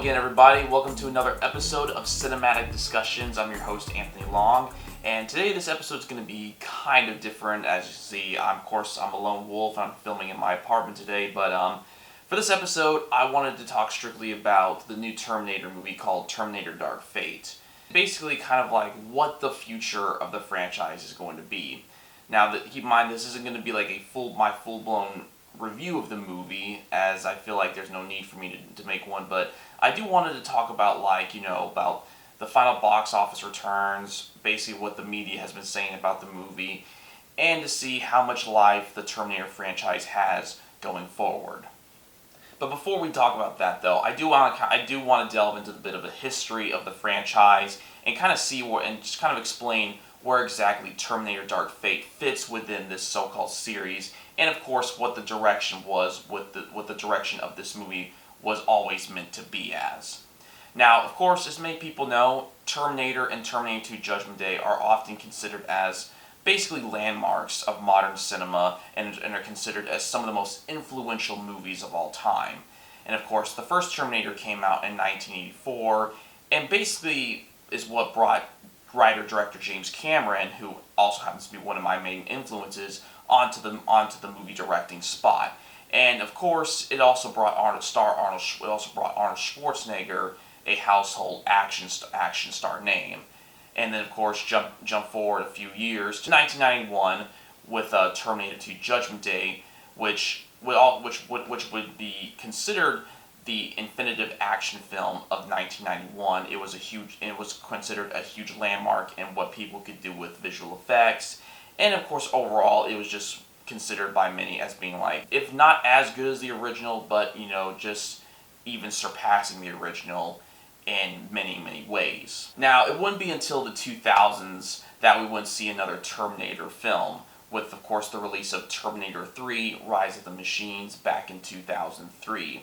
again, everybody. Welcome to another episode of Cinematic Discussions. I'm your host, Anthony Long, and today this episode is going to be kind of different. As you see, I'm a lone wolf. I'm filming in my apartment today, but for this episode, I wanted to talk strictly about the new Terminator movie called Terminator Dark Fate. Basically, kind of like what the future of the franchise is going to be. Now, keep in mind, this isn't going to be like my full-blown review of the movie, as I feel like there's no need for me to make one, but I do wanted to talk about, about the final box office returns, basically what the media has been saying about the movie, and to see how much life the Terminator franchise has going forward. But before we talk about that, though, I do want to delve into a bit of a history of the franchise and kind of just kind of explain where exactly Terminator Dark Fate fits within this so-called series, and of course what the direction was, what the direction of this movie was always meant to be as. Now, of course, as many people know, Terminator and Terminator 2 Judgment Day are often considered as basically landmarks of modern cinema and are considered as some of the most influential movies of all time. And of course, the first Terminator came out in 1984, and basically is what brought writer-director James Cameron, who also happens to be one of my main influences, onto the movie directing spot. And of course, it also brought Arnold Schwarzenegger, a household action star name. And then, of course, jump forward a few years to 1991 with Terminator 2 Judgment Day, which would be considered the infinitive action film of 1991. It was considered a huge landmark in what people could do with visual effects, and of course, overall, it was just considered by many as being like, if not as good as the original, but just even surpassing the original in many, many ways. Now, it wouldn't be until the 2000s that we would see another Terminator film, with, of course, the release of Terminator 3, Rise of the Machines, back in 2003.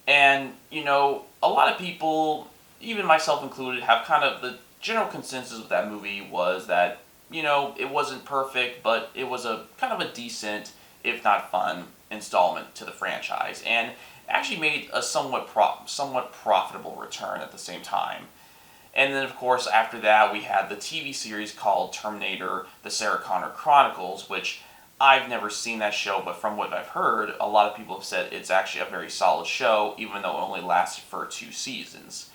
And, a lot of people, even myself included, have kind of the general consensus of that movie was that, it wasn't perfect, but it was a kind of a decent, if not fun, installment to the franchise, and actually made a somewhat profitable return at the same time. And then, of course, after that, we had the TV series called Terminator: The Sarah Connor Chronicles, which I've never seen that show, but from what I've heard, a lot of people have said it's actually a very solid show, even though it only lasted for 2 seasons.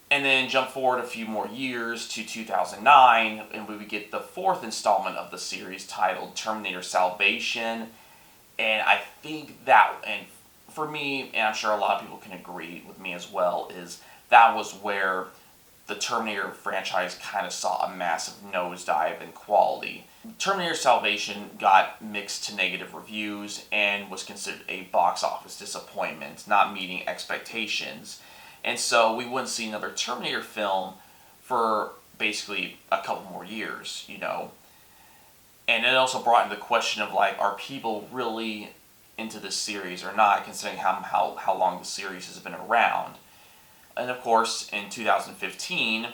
And then jump forward a few more years to 2009, and we would get the 4th installment of the series titled Terminator Salvation. And I think that, and for me, and I'm sure a lot of people can agree with me as well, is that was where the Terminator franchise kind of saw a massive nosedive in quality. Terminator Salvation got mixed to negative reviews and was considered a box office disappointment, not meeting expectations. And so we wouldn't see another Terminator film for basically a couple more years, And it also brought into the question of, are people really into this series or not, considering how long the series has been around. And of course, in 2015,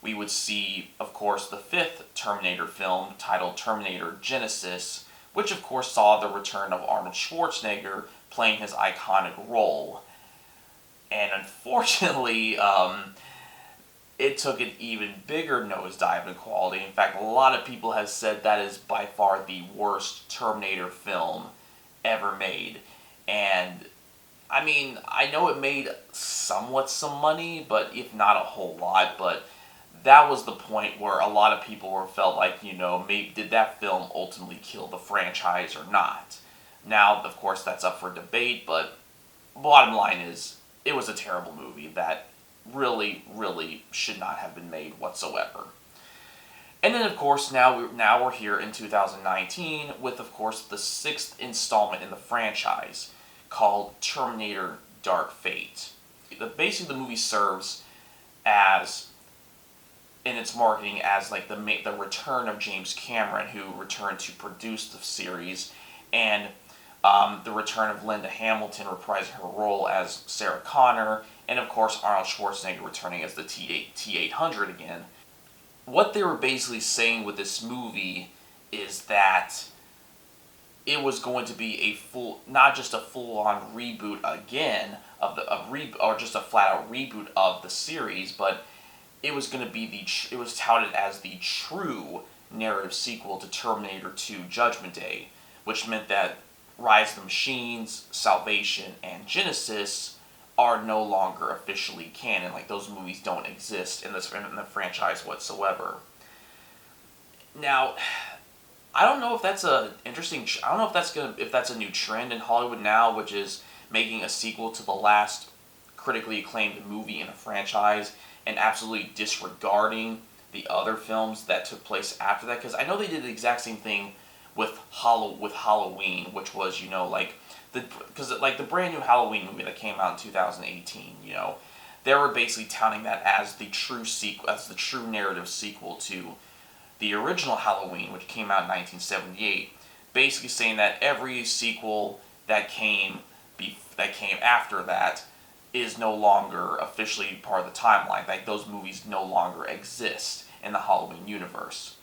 we would see, of course, the 5th Terminator film titled Terminator Genisys, which of course saw the return of Arnold Schwarzenegger playing his iconic role. And unfortunately, it took an even bigger nosedive in quality. In fact, a lot of people have said that is by far the worst Terminator film ever made. And I mean, I know it made some money, but if not a whole lot, but that was the point where a lot of people felt like, maybe did that film ultimately kill the franchise or not? Now, of course, that's up for debate, but bottom line is, it was a terrible movie that really, really should not have been made whatsoever. And then, of course, now we're here in 2019 with, of course, the 6th installment in the franchise called Terminator Dark Fate. Basically, the movie serves as, in its marketing, as like the return of James Cameron, who returned to produce the series, and the return of Linda Hamilton reprising her role as Sarah Connor, and of course Arnold Schwarzenegger returning as the T-800 again. What they were basically saying with this movie is that it was going to be not just a full-on reboot again or just a flat-out reboot of the series, but it was going to be it was touted as the true narrative sequel to Terminator 2 Judgment Day, which meant that Rise of the Machines, Salvation, and Genisys are no longer officially canon. Like, those movies don't exist in the franchise whatsoever. Now, I don't know if that's I don't know if that's a new trend in Hollywood now, which is making a sequel to the last critically acclaimed movie in a franchise and absolutely disregarding the other films that took place after that. Because I know they did the exact same thing with Halloween, which was, the brand new Halloween movie that came out in 2018, they were basically touting that as the true narrative sequel to the original Halloween, which came out in 1978, basically saying that every sequel that came after that is no longer officially part of the timeline. Like, those movies no longer exist in the Halloween universe.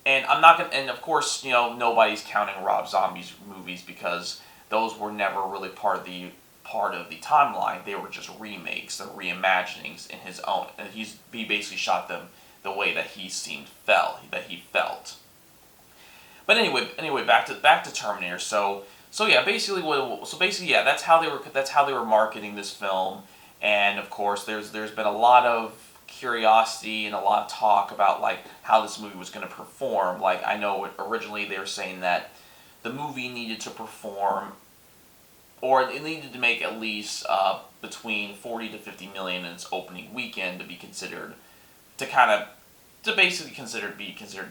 And and of course, nobody's counting Rob Zombie's movies because those were never really part of the timeline. They were just remakes, or reimaginings in his own. And he basically shot them the way that he felt. But anyway, back to Terminator. So basically, that's how they were marketing this film. And of course, there's been a lot of curiosity and a lot of talk about, like, how this movie was going to perform. Like, I know originally they were saying that the movie needed to perform, or it needed to make at least between 40 to 50 million in its opening weekend to be considered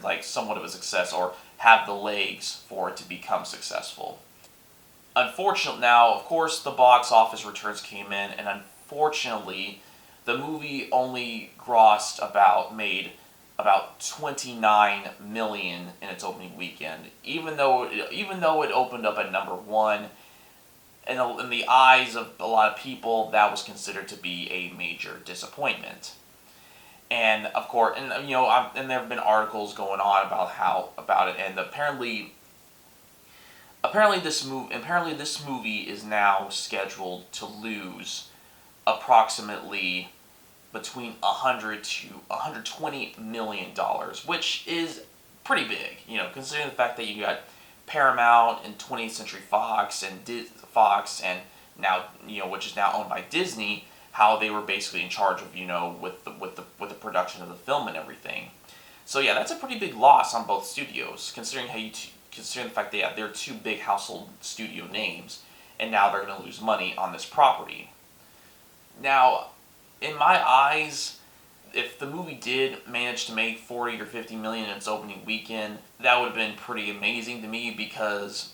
like somewhat of a success, or have the legs for it to become successful. Unfortunately, now, of course, the box office returns came in, and unfortunately, the movie only made about 29 million in its opening weekend, even though it opened up at number one. And in the eyes of a lot of people, that was considered to be a major disappointment. And of course, and there have been articles going on about it, and apparently this movie is now scheduled to lose approximately between $100 to $120 million, which is pretty big, considering the fact that you got Paramount and 20th Century Fox and now, which is now owned by Disney, how they were basically in charge of, with the production of the film and everything. So yeah, that's a pretty big loss on both studios, considering the fact that they're two big household studio names, and now they're going to lose money on this property. Now, in my eyes, if the movie did manage to make 40 or 50 million in its opening weekend, that would have been pretty amazing to me, because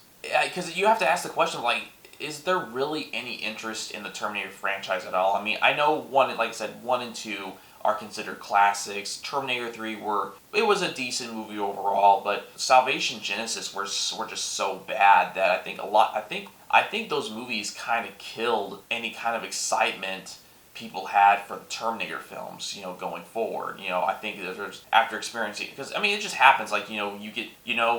you have to ask the question, like, is there really any interest in the Terminator franchise at all? I mean, I know 1 and 2 are considered classics. Terminator 3 was a decent movie overall, but Salvation, Genisys were just so bad that I think those movies kind of killed any kind of excitement people had for the Terminator films, going forward. I think there's, after experiencing, because I mean, it just happens, like, you get,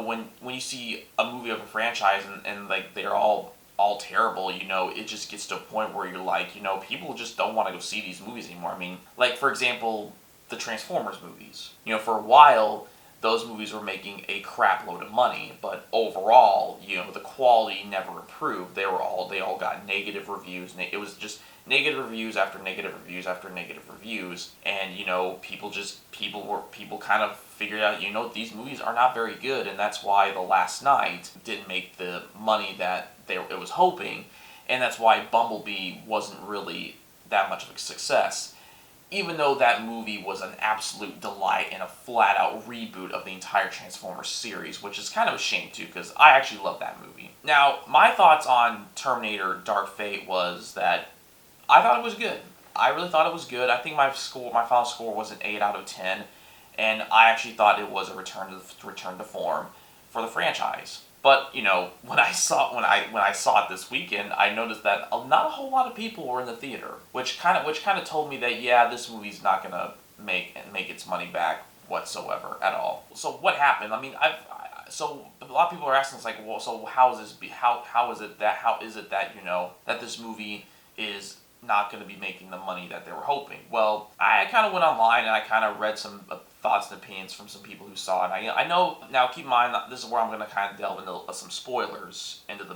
when you see a movie of a franchise and like they're all terrible, it just gets to a point where you're like, people just don't want to go see these movies anymore. I mean, like, for example, the Transformers movies. For a while, those movies were making a crap load of money, but overall, the quality never improved. They all got negative reviews. It was just negative reviews after negative reviews after negative reviews, and people kind of figured out, these movies are not very good, and that's why The Last Night didn't make the money that it was hoping, and that's why Bumblebee wasn't really that much of a success, even though that movie was an absolute delight and a flat-out reboot of the entire Transformers series, which is kind of a shame too, because I actually love that movie. Now, my thoughts on Terminator Dark Fate was that I thought it was good. I really thought it was good. I think my final score was an 8 out of 10, and I actually thought it was a return to form for the franchise. But when I saw it this weekend, I noticed that not a whole lot of people were in the theater, which kind of told me that, yeah, this movie's not gonna make its money back whatsoever at all. So what happened? I mean, so a lot of people are asking, it's like, well, so how is this how is it that that this movie is not going to be making the money that they were hoping? Well, I kind of went online and I kind of read some thoughts and opinions from some people who saw it. I know, now keep in mind that this is where I'm going to kind of delve into some spoilers into the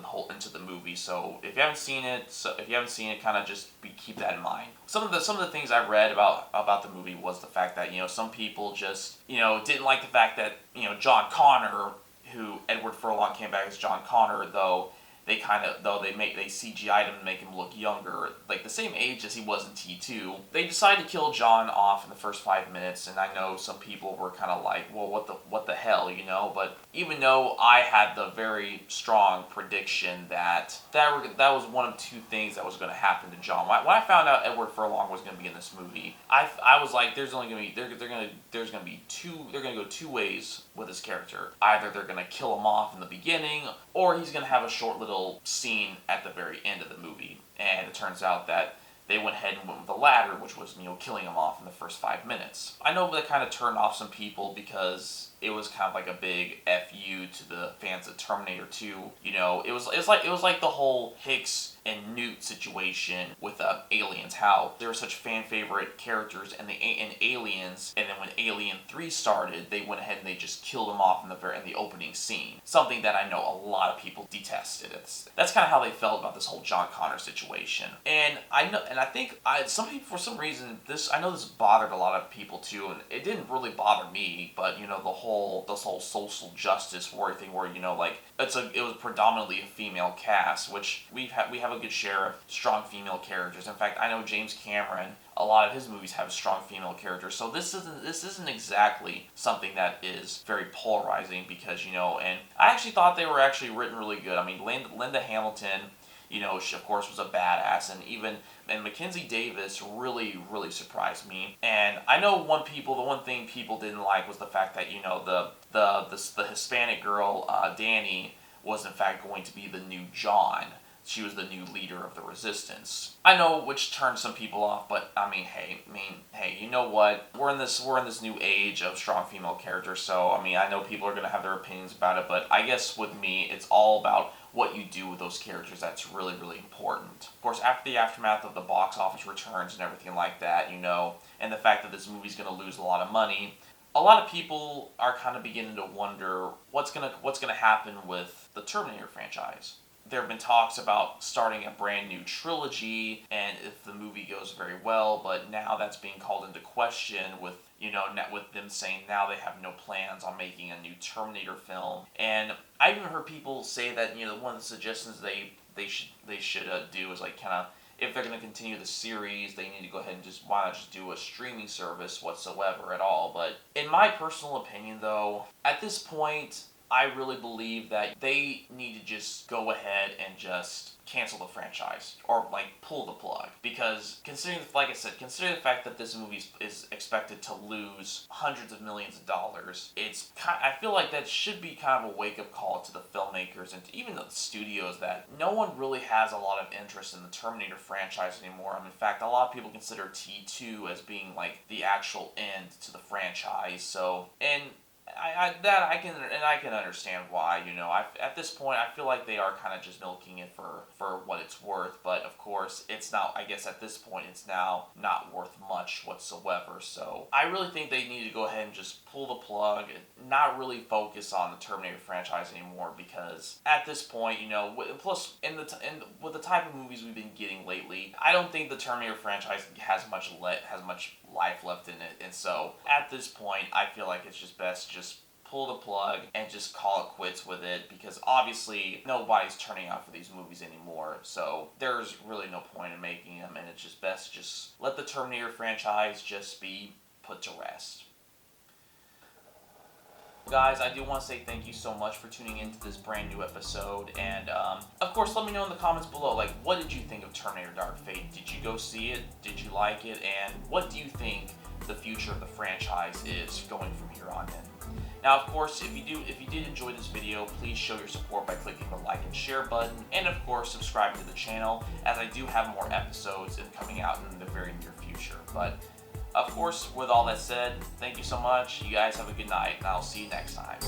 movie. So if you haven't seen it, kind of just keep that in mind. Some of the things I read about the movie was the fact that some people just didn't like the fact that John Connor, who Edward Furlong came back as John Connor, though they CGI'd him to make him look younger, like the same age as he was in T2. They decided to kill John off in the first 5 minutes, and I know some people were kind of like, well, what the hell, But even though I had the very strong prediction that was one of two things that was going to happen to John. When I found out Edward Furlong was going to be in this movie, I was like, there's only going to go two ways with this character. Either they're going to kill him off in the beginning, or he's going to have a short little scene at the very end of the movie. And it turns out that they went ahead and went with the latter, which was killing him off in the first 5 minutes. I know that kind of turned off some people because it was kind of like a big FU to the fans of Terminator 2. It was like the whole Hicks and Newt situation with Aliens. How they were such fan favorite characters in Aliens, and then when Alien 3 started, they went ahead and they just killed them off in the opening scene. Something that I know a lot of people detested. That's kind of how they felt about this whole John Connor situation. And I think some people, for some reason, I know this bothered a lot of people too, and it didn't really bother me, but this whole social justice war thing where it was predominantly a female cast, which we have a good share of strong female characters. In fact, I know James Cameron, a lot of his movies have strong female characters, so this isn't exactly something that is very polarizing, because and I actually thought they were actually written really good. I mean, Linda Hamilton, she of course was a badass, and Mackenzie Davis really, really surprised me. And I know the one thing people didn't like was the fact that the Hispanic girl Danny was in fact going to be the new John. She was the new leader of the resistance. I know, which turned some people off, but I mean, hey, you know what? We're in this new age of strong female characters, so I mean, I know people are gonna have their opinions about it, but I guess with me, it's all about what you do with those characters. That's really, really important. Of course, after the aftermath of the box office returns and everything like that, and the fact that this movie's gonna lose a lot of money, a lot of people are kind of beginning to wonder what's gonna happen with the Terminator franchise. There have been talks about starting a brand new trilogy, and if the movie goes very well, but now that's being called into question with with them saying now they have no plans on making a new Terminator film. And I've even heard people say that one of the suggestions they should do is like kind of, if they're going to continue the series, they need to go ahead and why not just do a streaming service whatsoever at all. But in my personal opinion, though, at this point, I really believe that they need to just go ahead and just cancel the franchise, or pull the plug, because considering the fact that this movie is expected to lose hundreds of millions of dollars, I feel like that should be kind of a wake-up call to the filmmakers and to even the studios that no one really has a lot of interest in the Terminator franchise anymore. In fact, a lot of people consider T2 as being the actual end to the franchise. So, and I can understand why. At this point, I feel like they are kind of just milking it for what it's worth. But of course, it's now, I guess at this point, it's now not worth much whatsoever. So I really think they need to go ahead and just pull the plug and not really focus on the Terminator franchise anymore, because at this point, plus with the type of movies we've been getting lately, I don't think the Terminator franchise has much life left in it. And so at this point, I feel like it's just best to just pull the plug and just call it quits with it, because obviously nobody's turning out for these movies anymore, so there's really no point in making them, and it's just best to just let the Terminator franchise just be put to rest. Guys, I do want to say thank you so much for tuning into this brand new episode, and of course, let me know in the comments below, what did you think of Terminator Dark Fate? Did you go see it? Did you like it? And what do you think the future of the franchise is going from here on in? Now, of course, if you did enjoy this video, please show your support by clicking the like and share button, and of course, subscribe to the channel, as I do have more episodes coming out in the very near future. But of course, with all that said, thank you so much. You guys have a good night, and I'll see you next time.